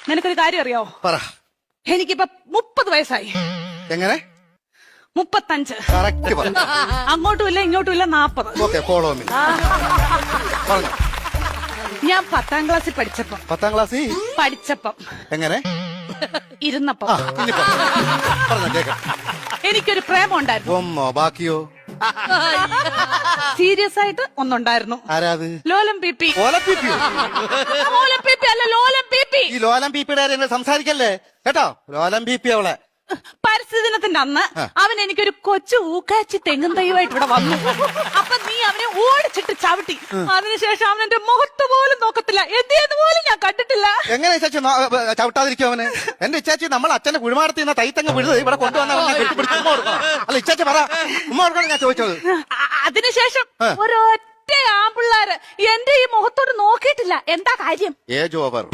നിനക്കൊരു കാര്യം അറിയോ? പറ. എനിക്കിപ്പോ 30 വയസ്സായി. എങ്ങനെ? 35. കറക്റ്റ് പറ. അങ്ങോട്ടും ഇല്ല ഇങ്ങോട്ടും ഇല്ല 40. Okay, follow me. പറഞ്ഞു. ഞാൻ 10ാം ക്ലാസ്സിൽ പഠിച്ചപ്പം 10ാം ക്ലാസ്സിൽ എങ്ങനെ ഇരുന്നപ്പം പറഞ്ഞ കേക്കാം. എനിക്കൊരു പ്രേമം ഉണ്ടായിരുന്നു. ഒന്നോ ബാക്കിയോ? സീരിയസ് ആയിട്ട് ഒന്നുണ്ടായിരുന്നു. ആരാത്? ലോലം പി. ഓലപ്പിപ്പിയോ? ലോലം പി അല്ല, ലോലം പി. ഈ ലോലം പീപ്പിയുടെ സംസാരിക്കല്ലേ കേട്ടോ. ലോലം പീപ്പി അവളെ. പരിസ്ഥിതി ദിനത്തിന്റെ അന്ന് അവൻ എനിക്കൊരു കൊച്ചു ഊക്കാച്ചി തെങ്ങും തൈയുമായിട്ട് ഇവിടെ വന്നു. അപ്പൊ നീ അവനെ ഓടിച്ചിട്ട് ചവിട്ടി. അതിനുശേഷം അവൻ എന്റെ മുഖത്ത് പോലും നോക്കത്തില്ല. എന്ത് പോലും ഞാൻ കണ്ടിട്ടില്ല. എങ്ങനെ ഇച്ചാച്ചി ചവിട്ടാതിരിക്കും അവന്? എന്റെ ഇച്ചാച്ചി നമ്മൾ അച്ഛന്റെ കുഴിമാടത്തിൽ നിന്ന് തൈത്തങ്ങ് വിടുന്നത് ഇവിടെ കൊണ്ടുവന്ന ഉമ്മ കൊടുക്കണം. അല്ല ഇച്ചാച്ചി പറ, ഉമ്മ കൊടുക്കണം ഞാൻ ചോദിച്ചത്. അതിനുശേഷം ഒരൊറ്റ ആമ്പിള്ളാര് എന്റെ ഈ മുഖത്തോട് നോക്കിയിട്ടില്ല. എന്താ കാര്യം? Age over.